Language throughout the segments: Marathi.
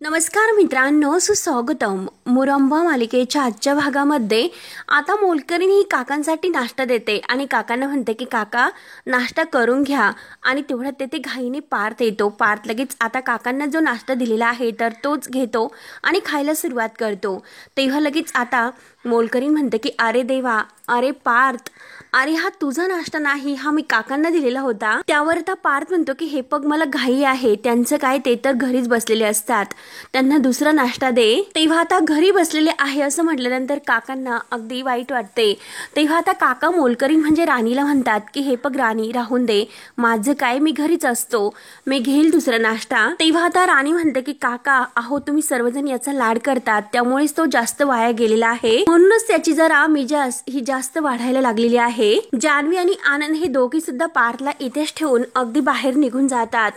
नमस्कार मित्रांनो, सुस्वागतम. मुरंबा मालिकेच्या आजच्या भागामध्ये आता मोलकरीण ही काकांसाठी नाश्ता देते आणि काकांना म्हणते की काका नाश्ता करून घ्या. आणि तेवढ्यात तेथे घाईने पार्थ येतो. पार्थ लगेच आता काकांना जो नाश्ता दिलेला आहे तर तोच घेतो आणि खायला सुरुवात करतो. तेव्हा लगेच आता मोलकरीण म्हणते की अरे देवा, अरे पार्थ, अरे हा तुझा नाश्ता नाही, हा मी काकांना दिलेला होता. त्यावर आता पार्थ म्हणतो की हे पग मला घाई आहे, त्यांचं काय, ते तर घरीच बसलेले असतात, त्यांना दुसरा नाश्ता दे. तेव्हा आता घरी बसलेले आहे असं म्हटल्यानंतर काकांना अगदी वाईट वाटते. तेव्हा आता काका मोलकरीण म्हणजे राणीला म्हणतात की हे पग राणी, राहून दे, माझं काय, मी घरीच असतो, मी घेईल दुसरा नाश्ता. तेव्हा आता राणी म्हणते की काका, अहो तुम्ही सर्वजण याचा लाड करतात, त्यामुळेच तो जास्त वाया गेलेला आहे, म्हणूनच त्याची जरा मिजाज ही जास्त वाढायला लागलेली आहे. जान्हवी आणि आनंद हे दोघे सुद्धा पार्थला इथेच ठेवून अगदी बाहेर निघून जातात.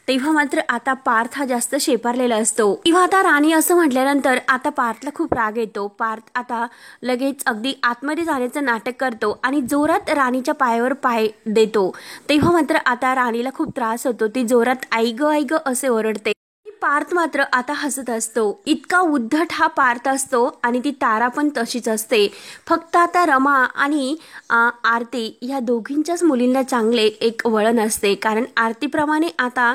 तेव्हा मात्र आता पार्थ हा जास्त शेपारलेला असतो. तेव्हा आता राणी असं म्हटल्यानंतर आता पार्थला खूप राग येतो. पार्थ आता लगेच अगदी आतमध्ये जाण्याचं नाटक करतो आणि जोरात राणीच्या पायावर पाय देतो. तेव्हा मात्र आता राणीला खूप त्रास होतो. ती जोरात आई ग असे ओरडते. पार्थ मात्र आता हसत असतो. इतका उद्धट हा पार्थ असतो आणि ती तारा पण तशीच असते. फक्त आता रमा आणि आरती या दोघींच्याच मुलींना चांगले एक वळण असते, कारण आरतीप्रमाणे आता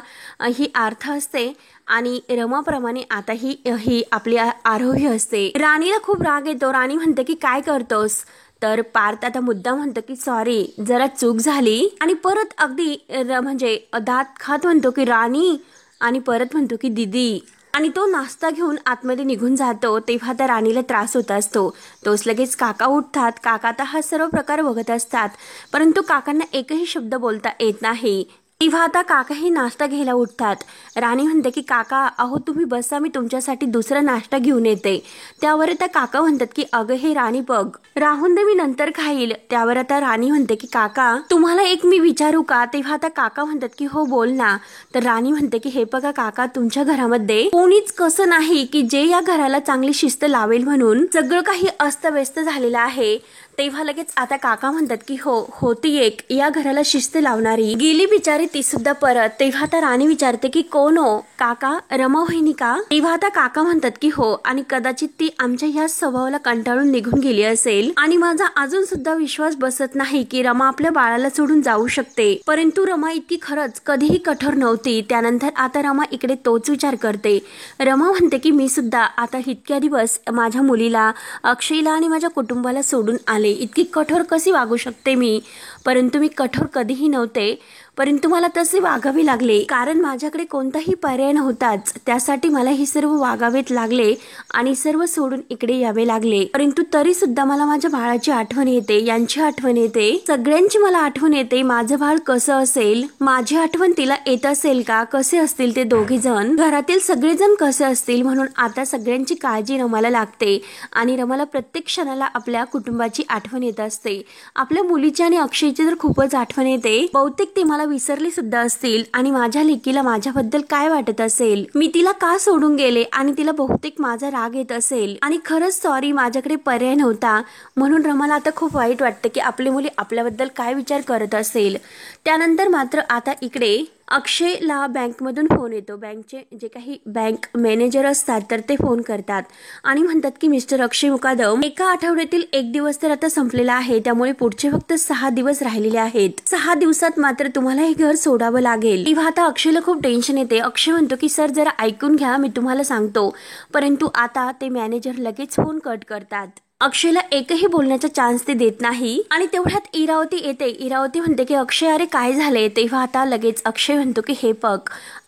ही अर्थ असते आणि रमाप्रमाणे आता ही आपली आरोही असते. राणीला खूप राग येतो. राणी म्हणते की काय करतोस. तर पार्थ आता मुद्दा म्हणतो की सॉरी, जरा चूक झाली, आणि परत अगदी म्हणजे दात खात म्हणतो की राणी, आणि परत म्हणतो की दीदी, आणि तो नाश्ता घेऊन आतमध्ये निघून जातो. तेव्हा त्या राणीला त्रास होत असतो. तोच लगेच काका उठतात. काका आता हा सर्व प्रकार बघत असतात, परंतु काकांना एकही शब्द बोलता येत नाही. तेव्हा आता काकाही नाश्ता घ्यायला उठतात. राणी म्हणते की काका, अहो तुम्ही बसा, मी तुमच्यासाठी दुसरा नाश्ता घेऊन येते. त्यावर आता काका म्हणतात की अगं हे राणी बघ, राहून दे, मी नंतर खाईल. त्यावर आता राणी म्हणते की काका, तुम्हाला एक मी विचारू का. तेव्हा आता काका म्हणतात की हो बोल ना. तर राणी म्हणते की हे बघा काका, तुमच्या घरामध्ये कोणीच कसं नाही की जे या घराला चांगली शिस्त लावेल, म्हणून सगळं काही अस्तव्यस्त झालेलं आहे. तेव्हा लगेच आता काका म्हणतात की होती एक या घराला शिस्त लावणारी, गेली बिचारी ती सुद्धा परत. तेव्हा आता राणी विचारते की कोण हो काका, रमा वहिनी का. तेव्हा आता काका म्हणतात की हो, आणि कदाचित ती आमच्या ह्या स्वभावाला कंटाळून निघून गेली असेल, आणि माझा अजून सुद्धा विश्वास बसत नाही की रमा आपल्या बाळाला सोडून जाऊ शकते. परंतु रमा इतकी खरंच कधीही कठोर नव्हती. त्यानंतर आता रमा इकडे तोच विचार करते. रमा म्हणते की मी सुद्धा आता इतक्या दिवस माझ्या मुलीला, अक्षयला आणि माझ्या कुटुंबाला सोडून आले, इतकी कठोर कशी वागू शकते मी. परंतु मी कठोर कधीही नव्हते, परंतु मला तसे वागावे लागले, कारण माझ्याकडे कोणताही पर्याय नव्हताच. त्यासाठी मला हे सर्व वागावेत लागले आणि सर्व सोडून इकडे यावे लागले. परंतु तरी सुद्धा मला माझ्या बाळाची आठवण येते, यांची आठवण येते, सगळ्यांची मला आठवण येते. माझं बाळ कसं असेल, माझी आठवण तिला येत असेल का, कसे असतील ते दोघे जण, घरातील सगळेजण कसे असतील, म्हणून आता सगळ्यांची काळजी रमाला लागते. आणि रमाला प्रत्येक क्षणाला आपल्या कुटुंबाची आठवण येत असते. आपल्या मुलीची आणि अक्षयची तर खूपच आठवण येते. बहुतेक ते मला विसरले सुद्धा असतील, आणि माझ्या लेकीला माझ्याबद्दल काय वाटत असेल, मी तिला का सोडून गेले, आणि तिला बहुतेक माझा राग येत असेल, आणि खरंच सॉरी, माझ्याकडे पर्याय नव्हता. म्हणून रमाला आता खूप वाईट वाटतं की आपली मुली आपल्याबद्दल काय विचार करत असेल. त्यानंतर मात्र आता इकडे अक्षयला बँकमधून फोन येतो. बँकचे जे काही बँक मॅनेजर असतात तर ते फोन करतात आणि म्हणतात की मिस्टर अक्षय मुकादम, एका आठवड्यातील एक दिवस तर आता संपलेला आहे, त्यामुळे पुढचे फक्त 6 दिवस राहिलेले आहेत. 6 दिवसात मात्र तुम्हाला हे घर सोडावं लागेल. तेव्हा आता अक्षयला खूप टेन्शन येते. अक्षय म्हणतो की सर जरा ऐकून घ्या, मी तुम्हाला सांगतो. परंतु आता ते मॅनेजर लगेच फोन कट करतात. अक्षयला एकही बोलण्याचा चान्स ते देत नाही. आणि तेवढ्यात इरावती येते. इरावती म्हणते की अक्षय अरे काय झाले. तेव्हा आता लगेच अक्षय म्हणतो की हे बघ,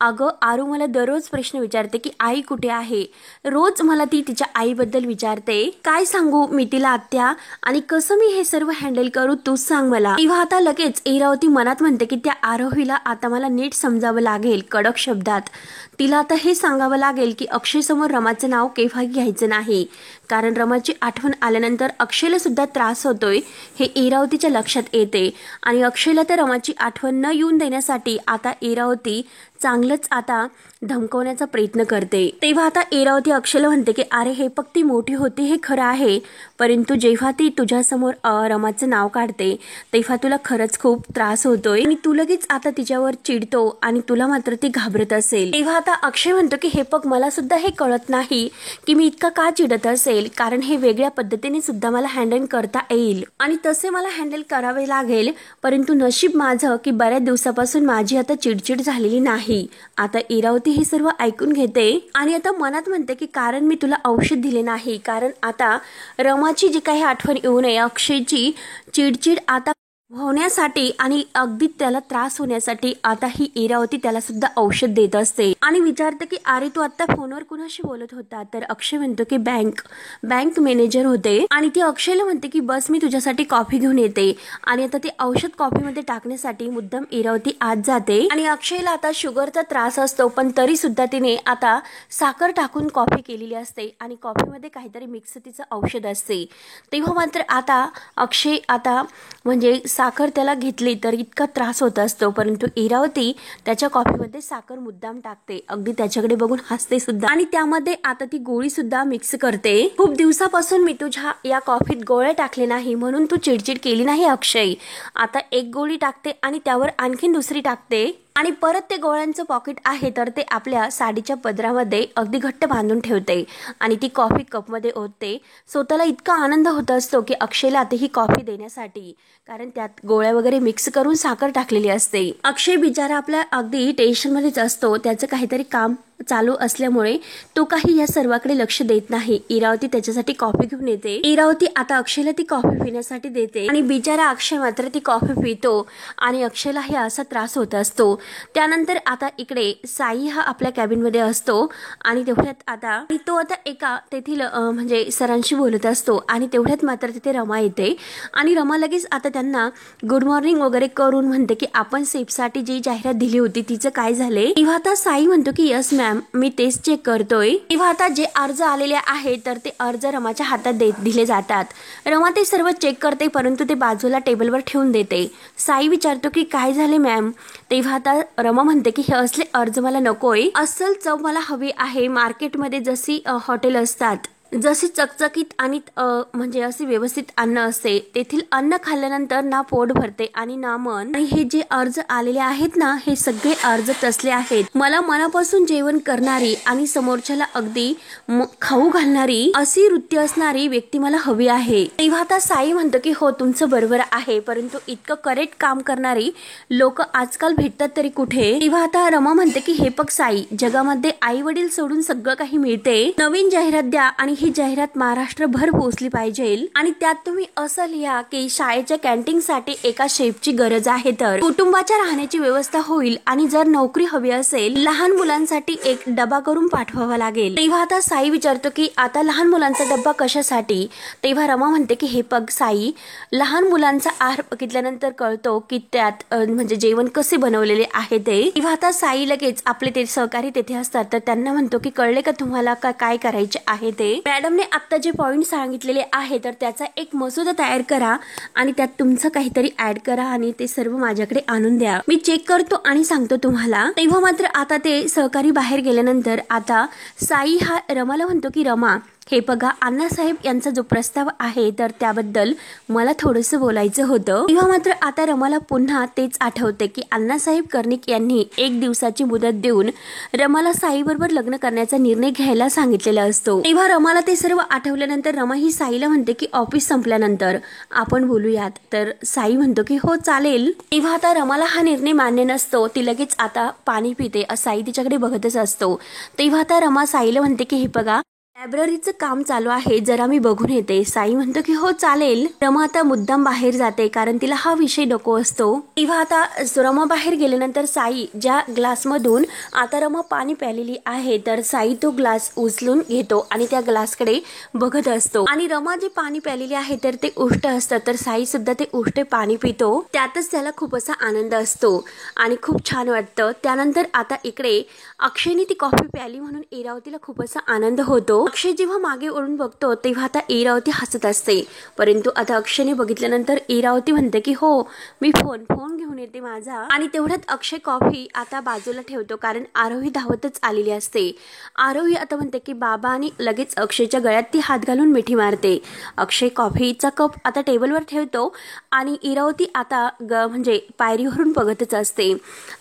अगं आरू मला दररोज प्रश्न विचारते की आई कुठे आहे. रोज मला ती तिच्या आईबद्दल विचारते. काय सांगू मी तिला आत्या, आणि कसं मी हे सर्व हँडल करू, तूच सांग मला. तेव्हा आता लगेच इरावती मनात म्हणते की त्या आरोहीला आता मला नीट समजावं लागेल, कडक शब्दात. तिला आता हे सांगावं लागेल की अक्षय समोर रमाचं नाव केव्हाही घ्यायचं नाही, कारण रमाची आठवण आल्यानंतर अक्षयला सुद्धा त्रास होतोय हे इरावतीच्या लक्षात येते. आणि अक्षयला तर रमाची आठवण न येऊन देण्यासाठी आता इरावती चांगलंच आता धमकवण्याचा प्रयत्न करते। तेव्हा आता इरावती अक्षयला म्हणते की अरे हे फक्त ती मोठी होती हे खरं आहे, परंतु जेव्हा ती तुझ्यासमोर रमाचं नाव काढते तेव्हा तुला खरंच खूप त्रास होतोय आणि तू लगेच आता तिच्यावर चिडतो आणि तुला मात्र ती घाबरत असेल। तेव्हा आता अक्षय म्हणतो की हे बघ, मला सुद्धा हे कळत नाही की मी इतका का चिडत असेल, कारण हे वेगळ्या पद्धतीने सुद्धा मला हँडल करता येईल आणि तसे मला हँडल करावे लागेल, परंतु नशीब माझं की बऱ्याच दिवसापासून माझी आता चिडचिड झालेली नाही। आता इरावती हे सर्व ऐकून घेते आणि आता मनात म्हणते की कारण मी तुला औषध दिले नाही, कारण आता रमाची जी काही आठवण येऊ नये, अक्षयची चिडचिड आता होण्यासाठी आणि अगदी त्याला त्रास होण्यासाठी आता ही इरावती त्याला सुद्धा औषध देत असते आणि विचारते की अरे तू आता फोनवर कुणाशी बोलत होता, तर अक्षय म्हणतो की बँक मॅनेजर होते आणि ती अक्षयला म्हणते की बस मी तुझ्यासाठी कॉफी घेऊन येते आणि आता ते औषध कॉफीमध्ये टाकण्यासाठी मुद्दाम इरावती आत जाते आणि अक्षयला आता शुगरचा त्रास असतो, पण तरी सुद्धा तिने आता साखर टाकून कॉफी केलेली असते आणि कॉफीमध्ये काहीतरी मिक्स तिचं औषध असते। तेव्हा मात्र आता अक्षय आता म्हणजे साखर त्याला घेतली तर इतका त्रास होत असतो, परंतु इरावती त्याच्या कॉफीमध्ये साखर मुद्दाम टाकते, अगदी त्याच्याकडे बघून हसते सुद्धा आणि त्यामध्ये आता ती गोळी सुद्धा मिक्स करते। खूप दिवसापासून मी तुझ्या या कॉफीत गोळ्या टाकले नाही म्हणून तू चिडचिड केली नाही अक्षय, आता एक गोळी टाकते आणि त्यावर आणखीन दुसरी टाकते आणि परत ते गोळ्यांचं पॉकेट आहे तर ते आपल्या साडीच्या पदरामध्ये अगदी घट्ट बांधून ठेवते आणि ती कॉफी कपमध्ये ओतते। स्वतःला इतका आनंद होत असतो की अक्षयला आता ही कॉफी देण्यासाठी, कारण त्यात गोळ्या वगैरे मिक्स करून साखर टाकलेली असते। अक्षय बिचारा आपल्या अगदी टेन्शनमध्येच असतो, त्याचं काहीतरी काम चालू असल्यामुळे तो काही या सर्वाकडे लक्ष देत नाही। इरावती त्याच्यासाठी कॉफी घेऊन येते, इरावती आता अक्षयला ती कॉफी पिण्यासाठी देते आणि बिचारा अक्षय मात्र ती कॉफी पितो आणि अक्षयला हे असा त्रास होत असतो। त्यानंतर आता इकडे साई हा आपल्या कॅबिन मध्ये असतो आणि तेवढ्यात आता तो आता एका तेथील म्हणजे सरांशी बोलत असतो आणि तेवढ्यात मात्र तिथे रमा येते आणि रमा लगेच आता त्यांना गुड मॉर्निंग वगैरे करून म्हणते की आपण सेफसाठी जी जाहिरात दिली होती तिचं काय झाले। तेव्हा आता साई म्हणतो की यस मॅम, मी तेच चेक करतोय। तेव्हा आता जे अर्ज आलेले आहेत तर ते अर्ज रमाच्या हातात दिले जातात। रमा ते सर्व चेक करते, परंतु ते बाजूला टेबलवर ठेवून देते। साई विचारतो की काय झाले मॅम। तेव्हा आता रमा म्हणते की हे असले अर्ज मला नकोय, अस्सल चव मला हवी आहे। मार्केटमध्ये जशी हॉटेल असतात, जसे चकचकीत आणि म्हणजे असे व्यवस्थित अन्न असते, तेथील अन्न खाल्ल्यानंतर ना पोट भरते आणि ना मन। आणि हे जे अर्ज आलेले आहेत ना, हे सगळे अर्ज तसले आहेत। मला मनापासून जेवण करणारी आणि समोरच्याला अगदी खाऊ घालणारी अशी वृत्ती असणारी व्यक्ती मला हवी आहे। तेव्हा आता साई म्हणतो की हो तुमचं बरोबर आहे, परंतु इतकं करेक्ट काम करणारी लोक आजकाल भेटतात तरी कुठे। तेव्हा आता रमा म्हणते की हे बघ साई, जगामध्ये आई वडील सोडून सगळं काही मिळते, नवीन जाहिरात द्या आणि ही जाहिरात महाराष्ट्रभर पोहोचली पाहिजे आणि त्यात तुम्ही असं लिहा की शाळेच्या कॅन्टीनसाठी एका शेफची गरज आहे, तर कुटुंबाच्या राहण्याची व्यवस्था होईल आणि जर नोकरी हवी असेल लहान मुलांसाठी एक डबा करून पाठवावा लागेल। तेव्हा आता साई विचारतो की आता लहान मुलांचा डब्बा कशासाठी। तेव्हा रमा म्हणते की हे बघ साई, लहान मुलांचा आहार बघितल्यानंतर कळतो की त्यात म्हणजे जेवण कसे बनवलेले आहे ते। तेव्हा आता साई लगेच आपले ते सहकारी तेथे असतात तर त्यांना म्हणतो की कळले का तुम्हाला काय करायचे आहे ते। मॅडमने आता जे पॉइंट सांगितलेले आहे तर त्याचा एक मसुदा तयार करा आणि त्यात तुमचं काहीतरी ऍड करा आणि ते सर्व माझ्याकडे आणून द्या, मी चेक करतो आणि सांगतो तुम्हाला। तेव्हा मात्र आता ते सहकारी बाहेर गेल्यानंतर आता साई हा रमाला म्हणतो की रमा, हे बघा अण्णासाहेब यांचा जो प्रस्ताव आहे तर त्याबद्दल मला थोडंसं बोलायचं होतं। तेव्हा मात्र आता रमाला पुन्हा तेच आठवते की अण्णासाहेब कर्णिक यांनी 1 दिवसाची मुदत देऊन रमाला साई बरोबर लग्न करण्याचा निर्णय घ्यायला सांगितलेला असतो। तेव्हा रमाला ते सर्व आठवल्यानंतर रमा ही साईला म्हणते की ऑफिस संपल्यानंतर आपण बोलूयात, तर साई म्हणतो की हो चालेल। तेव्हा आता रमाला हा निर्णय मान्य नसतो, ती लगेच आता पाणी पिते, साई तिच्याकडे बघतच असतो। तेव्हा आता रमा साईला म्हणते की हे बघा लायब्ररीचं काम चालू आहे, जरा मी बघून येते। साई म्हणतो की हो चालेल। रमा आता मुद्दाम बाहेर जाते कारण तिला हा विषय नको असतो। तेव्हा आता रमा बाहेर गेल्यानंतर साई ज्या ग्लासमधून आता रमा पाणी प्यालेली आहे तर साई तो ग्लास उचलून घेतो आणि त्या ग्लासकडे बघत असतो आणि रमा जे पाणी प्यालेली आहे तर ते उष्ट असतं, तर साई सुद्धा ते उष्ट पाणी पितो, त्यातच त्याला खूप असा आनंद असतो आणि खूप छान वाटतं। त्यानंतर आता इकडे अक्षयने ती कॉफी प्याली म्हणून इरावतीला खूप असा आनंद होतो। अक्षय जेव्हा मागे ओढून बघतो तेव्हा आता इरावती हसत असते, परंतु आता अक्षयने बघितल्यानंतर इरावती म्हणते की हो मी फोन घेऊन येते माझा. आणि तेवढ्यात अक्षय कॉफी आता बाजूला ठेवतो, कारण आरोही धावतच आलेली असते. आरोही आता म्हणते की बाबा, आणि लगेच अक्षयच्या गळ्यात ती हात घालून मिठी मारते. अक्षय कॉफीचा कप आता टेबलवर ठेवतो आणि इरावती आता म्हणजे पायरीवरून बघतच असते.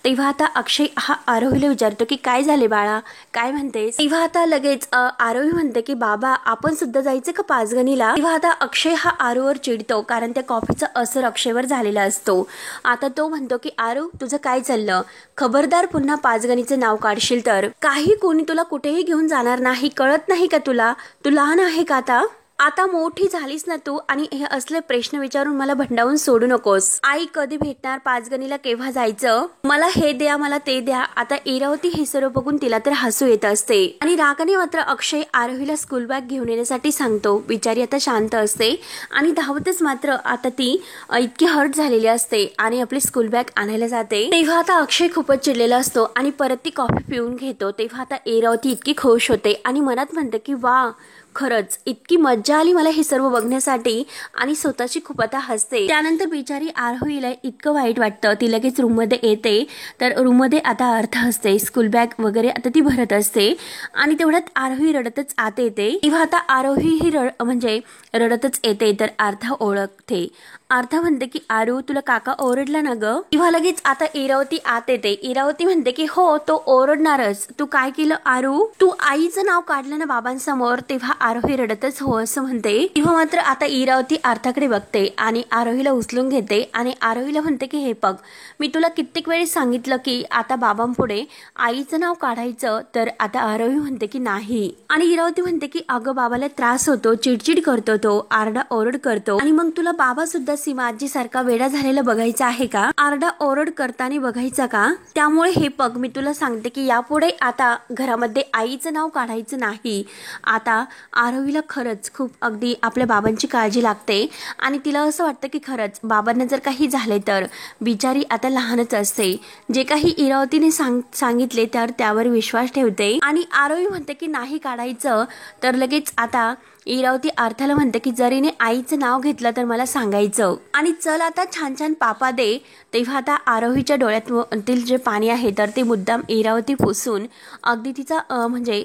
तेव्हा आता अक्षय हा आरोहीला विचारतो की काय झाले बाळा, काय म्हणतेस. तेव्हा आता लगेच आरोही म्हणते की बाबा आपण सुद्धा जायचं का पाचगणीला. तेव्हा आता अक्षय हा आरूवर चिडतो, कारण त्या कॉफीचा असर अक्षयवर झालेला असतो. आता तो म्हणतो की आरू तुझं काय चाललं, खबरदार पुन्हा पाचगणीचं नाव काढशील तर काही कोणी तुला कुठेही घेऊन जाणार नाही, कळत नाही का तुला, तू लहान आहे का आता मोठी झालीस ना तू, आणि हे असले प्रश्न विचारून मला भंडावून सोडू नकोस. आई कधी भेटणार, पाचगणीला केव्हा जायचं, मला हे द्या मला ते द्या. आता इरावती हे सर्व बघून तिला तर हसू येत असते. आणि रागाने मात्र अक्षय आरोहीला स्कूल बॅग घेऊन येण्यासाठी सांगतो. बिचारी आता शांत असते आणि धावतच मात्र आता ती इतकी हर्ट झालेली असते आणि आपली स्कूल बॅग आणायला जाते. तेव्हा आता अक्षय खूपच चिडलेला असतो आणि परत ती कॉफी पिऊन घेतो. तेव्हा आता इरावती इतकी खुश होते आणि मनात म्हणते की वा खरंच इतकी मज्जा आली मला हे सर्व बघण्यासाठी, आणि स्वतःची खूप आता हसते. त्यानंतर बिचारी आरोहीला इतकं वाईट वाटतं. ती लगेच रूम मध्ये येते, तर रूम मध्ये आता अर्थ असते, स्कूल बॅग वगैरे आता ती भरत असते आणि तेवढ्यात आरोही रडतच आत येते. तेव्हा आता आरोही ही म्हणजे रडतच येते, तर अर्थ ओळखते. अर्थ म्हणते की आरू तुला काका ओरडला ना ग. तेव्हा लगेच आता इरावती आत येते. इरावती म्हणते की हो तो ओरडणारच, तू काय केलं आरू, तू आईचं नाव काढलं ना बाबांसमोर. तेव्हा आरोही रडतच हो असं म्हणते. तेव्हा मात्र आता इरावती अर्थाकडे बघते आणि आरोहीला उचलून घेते आणि आरोहीला म्हणते की हे बघ मी तुला कित्येक वेळेस सांगितलं की आता बाबांपुढे आईचं नाव काढायचं, तर आता आरोही म्हणते की नाही. आणि इरावती म्हणते की अगं बाबाला त्रास होतो, चिडचिड करतो तो, आरडा ओरड करतो, आणि मग तुला बाबा सुद्धा सीमा आजी सारखा वेडा झालेला बघायचा आहे का, आरडा ओरड करताना बघायचा का. त्यामुळे हे बघ मी तुला सांगते की यापुढे आता घरामध्ये आईचं नाव काढायचं नाही. आता आरोहीला खरंच खूप अगदी आपल्या बाबांची काळजी लागते आणि तिला असं वाटतं की खरंच बाबांना जर काही झाले तर बिचारी आता लहानच असते. जे काही इरावतीने सांगितले तर त्यावर विश्वास ठेवते आणि आरोही म्हणते की नाही काढायचं. तर लगेच आता इरावती अर्थाला म्हणते की जरीने आईचं नाव घेतलं तर मला सांगायचं, आणि चल आता छान छान पापा दे. तेव्हा आता आरोहीच्या डोळ्यातील जे पाणी आहे तर ते मुद्दाम इरावती पुसून अगदी तिचा म्हणजे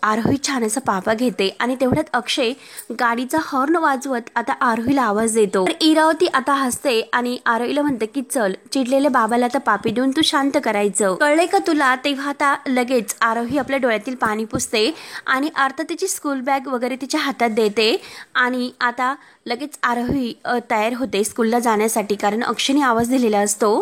आरोही छान असा पापा घेते. आणि तेवढ्यात अक्षय गाडीचा हॉर्न वाजवत आता आरोहीला आवाज देतो. इरावती आता हसते आणि आरोहीला म्हणते की चल चिडलेल्या बाबाला आता पापी देऊन तू शांत करायचं, कळले का तुला. तेव्हा आता लगेच आरोही आपल्या डोळ्यातील पाणी पुसते आणि अर्थ तिची स्कूल बॅग वगैरे तिच्या हातात देते आणि आता लगेच आरोही तयार होते स्कूलला जाण्यासाठी, कारण अक्षयने आवाज दिलेला असतो.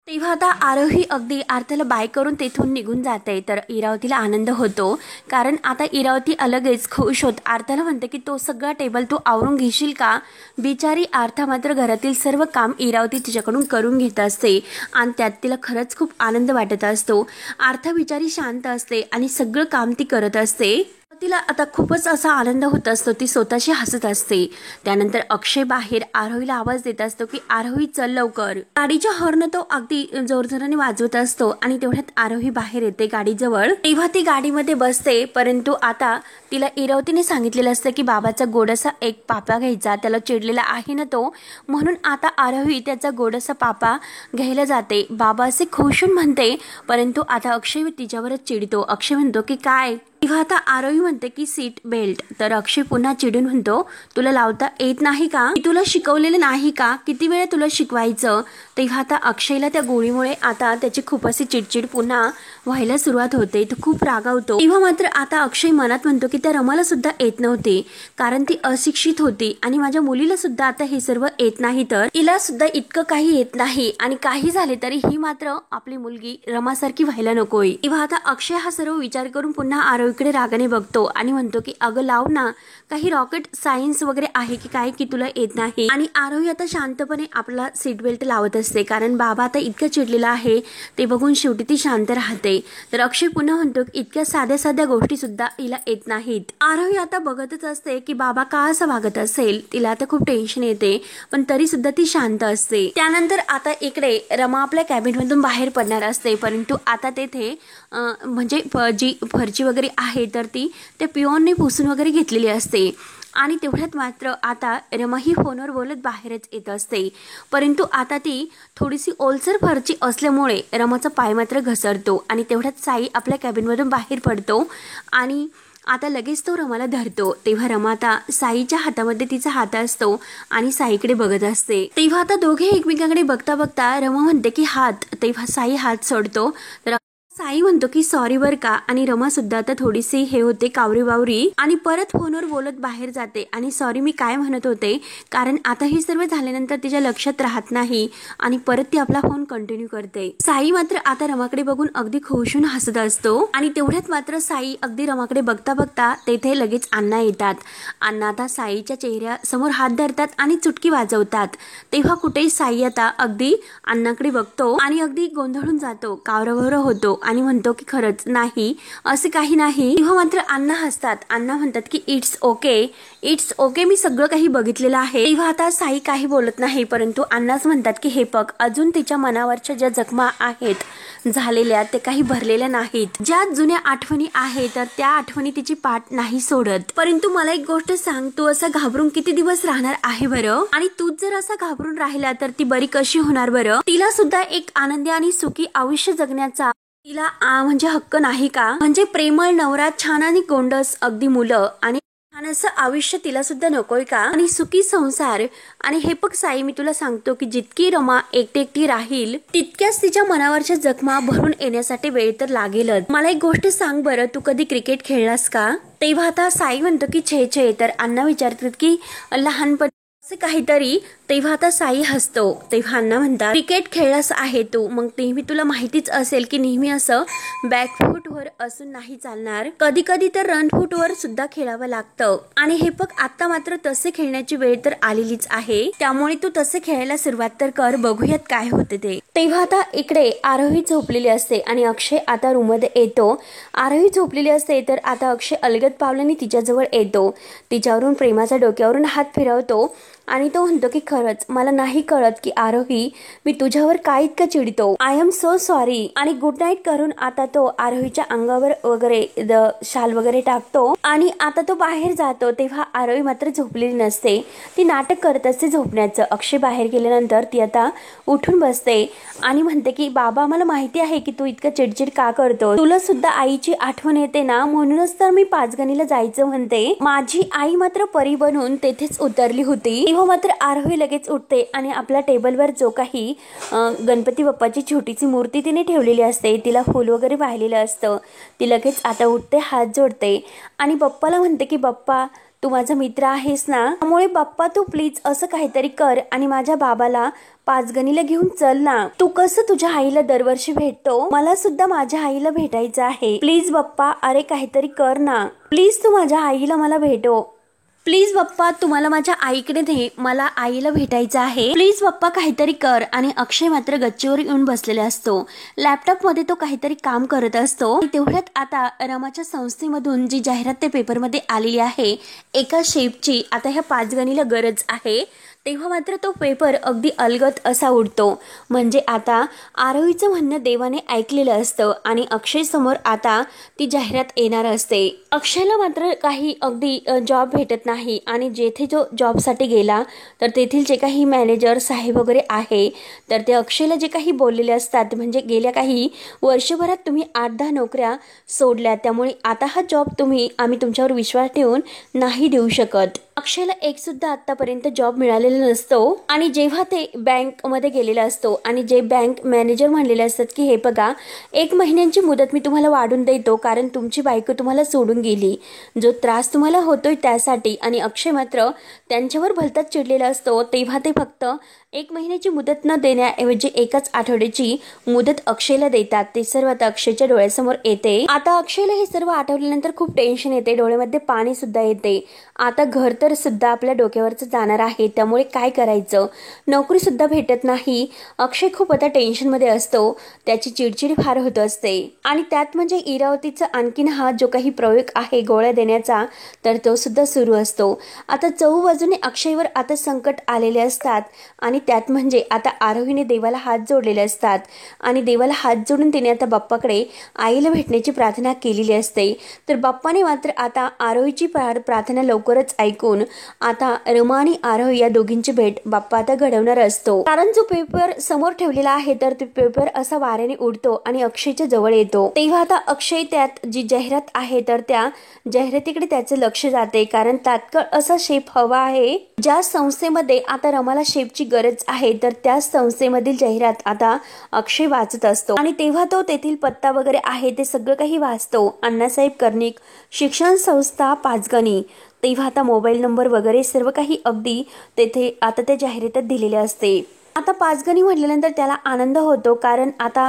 तेव्हा आता आरोही अगदी अर्थाला बाय करून तेथून निघून जाते. तर इरावतीला आनंद होतो, कारण आता इरावती अलगच खुश होत अर्थाला म्हणते की तो सगळा टेबल तू आवरून घेशील का. बिचारी अर्था मात्र घरातील सर्व काम इरावती तिच्याकडून करून घेत असते आणि त्यात तिला खरंच खूप आनंद वाटत असतो. अर्था बिचारी शांत असते आणि सगळं काम ती करत असते. तिला आता खूपच असा आनंद होत असतो, ती स्वतःशी हसत असते. त्यानंतर अक्षय बाहेर आरोहीला आवाज देत असतो की आरोही चल लवकर. गाडीच्या हॉर्न तो अगदी जोरजोराने वाजवत असतो आणि तेवढ्यात आरोही बाहेर येते गाडीजवळ. तेव्हा ती गाडीमध्ये बसते, परंतु आता तिला इरावतीने सांगितलेलं असतं की बाबाचा गोडसा एक पापा घ्यायचा, त्याला चिडलेला आहे ना तो, म्हणून आता आरोही त्याचा गोडसा पापा घ्यायला जाते. बाबा असे खुशून म्हणते, परंतु आता अक्षय तिच्यावरच चिडतो. अक्षय म्हणतो की काय. तेव्हा आता आरोही म्हणते की सीट बेल्ट. तर अक्षय पुन्हा चिडून म्हणतो तुला लावता येत नाही का, मी तुला शिकवलेलं नाही का, किती वेळा तुला शिकवायचं. तेव्हा आता अक्षयला त्या गोळीमुळे आता त्याची खूप अशी चिडचिड पुन्हा व्हायला सुरुवात होते, तो खूप रागावतो. तेव्हा मात्र आता अक्षय मनात म्हणतो की त्या रमाला सुद्धा येत नव्हते, कारण ती अशिक्षित होती आणि माझ्या मुलीला सुद्धा आता हे सर्व येत नाही, तर तिला सुद्धा इतकं काही येत नाही, आणि काही झाले तरी ही मात्र आपली मुलगी रमासारखी व्हायला नकोय. तेव्हा आता अक्षय हा सर्व विचार करून पुन्हा आरोहीकडे रागाने बघतो आणि म्हणतो की अगं लाव ना, काही रॉकेट सायन्स वगैरे आहे की काय की तुला येत नाही. आणि आरोही आता शांतपणे आपला सीट बेल्ट लावत असते, कारण बाबा आता इतकं चिडलेला आहे ते बघून शेवटी ती शांत राहते. तर अक्षय पुन्हा म्हणतो की इतक्या साध्या साध्या गोष्टी सुद्धा हिला येत नाही. नाहीत। आरोही आता बघतच असते की बाबा का असं वागत असेल, तिला आता खूप टेन्शन येते, पण तरी सुद्धा ती शांत असते। त्यानंतर आता इकडे रमा आपल्या कॅबिनमधून बाहेर पडणार असते, परंतु आता तेथे म्हणजे जी फरची वगैरे आहे तर ती ते पिओनने पुसून वगैरे घेतलेली असते। आणि तेवढ्यात मात्र आता रमा ही फोनवर बोलत बाहेरच येत असते, परंतु आता ती थोडीशी ओलसर फरची असल्यामुळे रमाचा पाय मात्र घसरतो आणि तेवढ्यात साई आपल्या कॅबिनमधून बाहेर पडतो आणि आता लगेच तो रमाला धरतो। तेव्हा रमा आता साईच्या हातामध्ये तिचा हात असतो आणि साईकडे बघत असते। तेव्हा आता दोघे एकमेकांकडे बघता बघता रमा म्हणते की हात, तेव्हा साई हात सोडतो। साई म्हणतो की सॉरी बर का, आणि रमा सुद्धा आता थोडीशी हे होते कावरी बावरी आणि परत फोनवर बोलत बाहेर जाते आणि सॉरी मी काय म्हणत होते, कारण आता हे सर्व झाल्यानंतर तिच्या लक्षात राहत नाही आणि परत ती आपला फोन कंटिन्यू करते। साई मात्र आता रमाकडे बघून अगदी खुशून हसत असतो आणि तेवढ्यात मात्र साई अगदी रमाकडे बघता बघता तेथे लगेच अण्णा येतात। अण्णा आता साईच्या चेहऱ्यासमोर हात धरतात आणि चुटकी वाजवतात। तेव्हा कुठे साई आता अगदी अण्णाकडे बघतो आणि अगदी गोंधळून जातो, कावराबावरा होतो आणि म्हणतो की खरंच नाही, असे काही नाही। तेव्हा मात्र अण्णा हसतात। अण्णा म्हणतात की इट्स ओके, मी सगळं काही बघितलेलं आहे। तेव्हा आता साई काही बोलत नाही, परंतु अण्णाच म्हणतात की हे बघ, अजून तिच्या मनावरच्या ज्या जखमा आहेत झालेल्या ते काही भरलेल्या नाहीत, ज्या जुन्या आठवणी आहेत तर त्या आठवणी तिची पाठ नाही सोडत। परंतु मला एक गोष्ट सांग, तू असं घाबरून किती दिवस राहणार आहे बरं, आणि तूच जर असा घाबरून राहिला तर ती बरी कशी होणार बरं? तिला सुद्धा एक आनंदी आणि सुखी आयुष्य जगण्याचा तिला म्हणजे हक्क नाही का? म्हणजे प्रेमळ नवरा, छान आणि गोंडस अगदी मुलं आणि छान असं आयुष्य तिला सुद्धा नकोय का? आणि सुखी संसार। आणि हे बघ साई, मी तुला सांगतो की जितकी रमा एकटी राहील तितक्याच तिच्या मनावरच्या जखमा भरून येण्यासाठी वेळ तर लागेलच। मला एक गोष्ट सांग बरं, तू कधी क्रिकेट खेळलास का? तेव्हा आता साई म्हणतो की छे, तर अण्णा विचारतात की लहानपणी असे काहीतरी। तेव्हा आता साई हसतो। तेव्हा अण्णा म्हणतात क्रिकेट खेळलास आहे तू, मग नेहमी तुला माहितीच असेल की नेहमी असं बॅकफूटवर असून नाही चालणार, कधी कधी तर रनफूटवर सुद्धा खेळावं लागतं। आणि हे बघ, आता मात्र तसे खेळण्याची वेळ तर आलेलीच आहे, त्यामुळे तू तसे खेळायला सुरुवात तर कर, बघूयात काय होते ते। तेव्हा आता इकडे आरोही झोपलेली असते आणि अक्षय आता रूममध्ये येतो। आरोही झोपलेली असते तर आता अक्षय अलगद पावलांनी तिच्याजवळ येतो, तिच्यावरून प्रेमाच्या डोक्यावरून हात फिरवतो आणि तो म्हणतो की खरंच मला नाही कळत की आरोही, मी तुझ्यावर काय इतकं चिडतो, आय एम सो सॉरी। आणि गुड नाईट करून आता तो आरोहीच्या अंगावर वगैरे शाल वगैरे टाकतो आणि आता तो बाहेर जातो। तेव्हा आरोही मात्र झोपलेली नसते, ती नाटक करत असते झोपण्याचं। अक्षय बाहेर गेल्यानंतर ती आता उठून बसते आणि म्हणते की बाबा, मला माहिती आहे की तू इतकं चिडचिड का करतो, तुला सुद्धा आईची आठवण येते ना, म्हणूनच तर मी पाचगणीला जायचं म्हणते। माझी आई मात्र परी बनून तेथेच उतरली होती। तेव्हा मात्र आरोही लगेच उठते आणि आपल्या टेबलवर जो काही गणपती बाप्पाची छोटीशी मूर्ती तिने ठेवलेली असते, तिला फूल वगैरे वाहिलेलं असतं, ती लगेच आता उठते, हात जोडते आणि बाप्पाला म्हणते की बाप्पा, तू माझा मित्र आहेस ना, त्यामुळे बाप्पा तू प्लीज असं काहीतरी कर आणि माझ्या बाबाला पाचगणीला घेऊन चल ना। तू कसं तुझ्या आईला दरवर्षी भेटतो, मला सुद्धा माझ्या आईला भेटायचं आहे, प्लीज बाप्पा, अरे काहीतरी कर ना, प्लीज तू माझ्या आईला मला भेटव, प्लीज बाप्पा तुम्हाला माझ्या आईकडे दे, मला आईला भेटायचं आहे, प्लीज बाप्पा काहीतरी कर। आणि अक्षय मात्र गच्चीवर येऊन बसलेला असतो, लॅपटॉप मध्ये तो काहीतरी काम करत असतो। तेवढ्यात आता रमाच्या संस्थेमधून जी जाहिरात ते पेपरमध्ये आलेली आहे, एका शेफची आता ह्या पाचगणीला गरज आहे, तेव्हा मात्र तो पेपर अगदी अलगद असा उडतो। म्हणजे आता आरोहीचं म्हणणं देवाने ऐकलेलं असतं आणि अक्षय समोर आता ती जाहिरात येणार असते। अक्षयला मात्र काही अगदी जॉब भेटत नाही आणि जेथे जो जॉबसाठी गेला तर तेथील जे काही मॅनेजर साहेब वगैरे आहे तर ते अक्षयला जे काही बोललेले असतात, म्हणजे गेल्या काही वर्षभरात तुम्ही 8-10 नोकऱ्या सोडल्या, त्यामुळे आता हा जॉब आम्ही तुमच्यावर विश्वास ठेवून नाही देऊ शकत। अक्षयला एक सुद्धा आतापर्यंत जॉब मिळालेला नसतो आणि जेव्हा ते बँक मध्ये गेलेला असतो आणि जे बँक मॅनेजर म्हणलेले असतात की हे बघा, 1 महिन्यांची मुदत मी तुम्हाला वाढून देतो, कारण तुमची बायको तुम्हाला सोडून गेली, जो त्रास तुम्हाला होतोय त्यासाठी। आणि अक्षय मात्र त्यांच्यावर भलताच चिडलेला असतो। तेव्हा ते फक्त 1 महिन्याची मुदत न देण्याऐवजी 1च आठवड्याची मुदत अक्षयला देतात। ते सर्व आता अक्षयच्या डोळ्यासमोर येते। आता अक्षयला हे सर्व आठवल्यानंतर खूप टेन्शन येते, डोळ्यामध्ये पाणी सुद्धा येते। आता घर तर सुद्धा आपल्या डोक्यावरच जाणार आहे, त्यामुळे त्यामुळे काय करायचं, नोकरी सुद्धा भेटत नाही. अक्षय खूप आता टेन्शनमध्ये असतो. त्याची चिडचिड फार होत असते आणि त्यात म्हणजे इरावतीचा आणखीन हा जो काही प्रयोग आहे गोळ्या देण्याचा, तर तो सुद्धा सुरू असतो. आता चहूबाजूने अक्षयवर आता संकट आलेले असतात आणि त्यात म्हणजे आता आरोहीने देवाला हात जोडलेले असतात आणि देवाला हात जोडून तिने आता बाप्पाकडे आईला भेटण्याची प्रार्थना केलेली असते. तर बाप्पाने मात्र आता आरोहीची प्रार्थना लवकरच ऐकून आता रमा आणि आरोही या दोघींची भेट बाप्पा आता घडवणार असतो. कारण जो पेपर समोर ठेवलेला आहे तर तो पेपर असा वाऱ्याने उडतो आणि अक्षयच्या जवळ येतो. तेव्हा आता अक्षय त्यात जी जाहिरात आहे तर त्या जाहिरातीकडे त्याचं लक्ष जाते. कारण तात्काळ असा शेप हवा आहे ज्या संस्थेमध्ये आता रमाला शेपची गरज आहे, तर त्या संस्थेमधील जाहिरात आता अक्षय वाचत असतो आणि तेव्हा तो तेथील पत्ता वगैरे आहे ते सगळं काही वाचतो. अण्णासाहेब कर्णिक शिक्षण संस्था पाचगणी. तेव्हा आता मोबाईल नंबर वगैरे सर्व काही अगदी तेथे आता त्या जाहिरातीत दिलेले असते. आता पाचगणी म्हटल्यानंतर त्याला आनंद होतो. कारण आता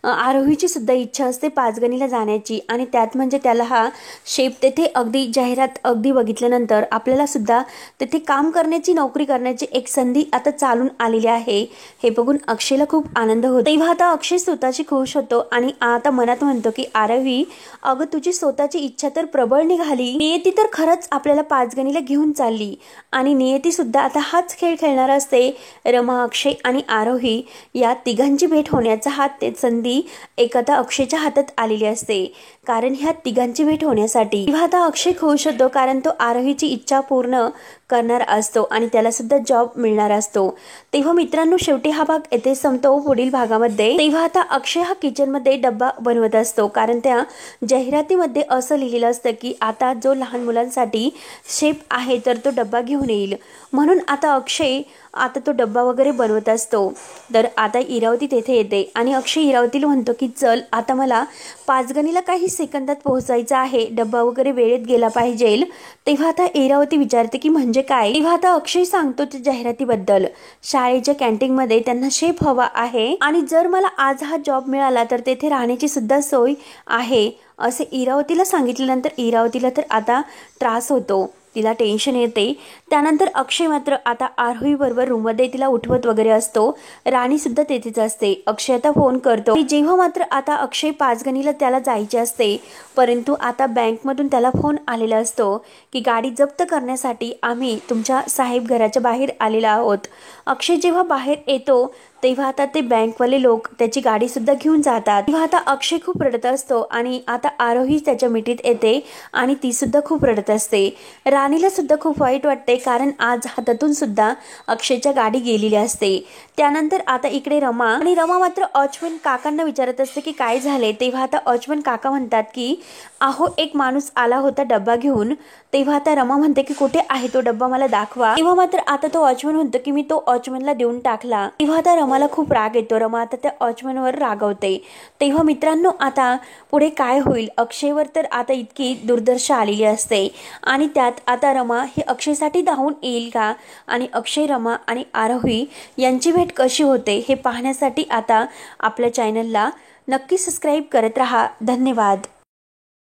आरोहीची सुद्धा इच्छा असते पाचगणीला जाण्याची आणि त्यात म्हणजे त्याला हा शेप तेथे अगदी जाहिरात अगदी बघितल्यानंतर आपल्याला सुद्धा तेथे काम करण्याची, नोकरी करण्याची एक संधी आता चालून आलेली आहे. हे बघून अक्षयला खूप आनंद होतो. तेव्हा आता अक्षय स्वतःची खुश होतो आणि आता मनात म्हणतो की आरोही, अगं तुझी स्वतःची इच्छा तर प्रबळ निघाली. नियती तर खरंच आपल्याला पाचगणीला घेऊन चालली आणि नियती सुद्धा आता हाच खेळ खेळणार असते. रमा, अक्षय आणि आरोही या तिघांची भेट होण्याचा हा ते संधी एकदा अक्षयच्या हातात आलेली असते. कारण ह्या तिघांची भेट होण्यासाठी तेव्हा आता अक्षय खुश होतो. कारण तो आरोहीची इच्छा पूर्ण करणार असतो आणि त्याला सुद्धा जॉब मिळणार असतो. तेव्हा मित्रांनो, शेवटी हा भाग येथे संपतो. पुढील भागामध्ये तेव्हा आता अक्षय हा किचन मध्ये डब्बा बनवत असतो. कारण त्या जाहिरातीमध्ये असं लिहिलेलं असतं की आता जो लहान मुलांसाठी शेप आहे तर तो डब्बा घेऊन येईल. म्हणून आता अक्षय आता तो डब्बा वगैरे बनवत असतो. तर आता इरावती तेथे येते आणि अक्षय इरावतीला म्हणतो की चल, आता मला पाचगणीला काही सेकंदात पोहोचायचं आहे, डब्बा वगैरे वेळेत गेला पाहिजे. तेव्हा आता इरावती विचारते की म्हणजे काय. तेव्हा आता अक्षय सांगतो त्या जाहिरातीबद्दल. शाळेच्या कॅन्टीनमध्ये त्यांना शेफ हवा आहे आणि जर मला आज हा जॉब मिळाला तर तेथे राहण्याची सुद्धा सोय आहे असे इरावतीला सांगितल्यानंतर इरावतीला तर आता त्रास होतो, तिला टेन्शन येते. त्यानंतर अक्षय मात्र आता आरोही बरोबर रूममध्ये तिला उठवत वगैरे असतो. राणी सुद्धा तेथेच असते. अक्षय आता फोन करतो. जेव्हा मात्र आता अक्षय पाचगणीला त्याला जायचे असते, परंतु आता बँकमधून त्याला फोन आलेला असतो की गाडी जप्त करण्यासाठी आम्ही तुमच्या साहेब घराच्या बाहेर आलेला आहोत. अक्षय जेव्हा बाहेर येतो तेव्हा आता ते बँकवाले लोक त्याची गाडी सुद्धा घेऊन जातात. तेव्हा आता अक्षय खूप रडत असतो आणि आता आरोही त्याच्या मिठीत येते आणि ती सुद्धा खूप रडत असते. राणीला सुद्धा खूप वाईट वाटते कारण आज हातातून सुद्धा अक्षयच्या गाडी गेलेली असते. त्यानंतर आता इकडे रमा मात्र वॉचमन काकांना विचारत असते की काय झाले. तेव्हा आता वॉचमन काका म्हणतात की अहो, एक माणूस आला होता डब्बा घेऊन. तेव्हा आता रमा म्हणते की कुठे आहे तो डब्बा, मला दाखवा. तेव्हा मात्र आता तो वॉचमन म्हणतो की मी तो वॉचमनला देऊन टाकला. तेव्हा आता रमाला खूप राग येतो. रमा आता त्या वॉचमनवर रागवते. तेव्हा मित्रांनो, आता पुढे काय होईल. अक्षयवर तर आता इतकी दुर्दशा आलेली असते आणि त्यात आता रमा हे अक्षयसाठी धावून येईल का आणि अक्षय, रमा आणि आरोही यांची भेट कशी होते हे पाहण्यासाठी आता आपल्या चॅनलला नक्की सबस्क्राईब करत राहा. धन्यवाद.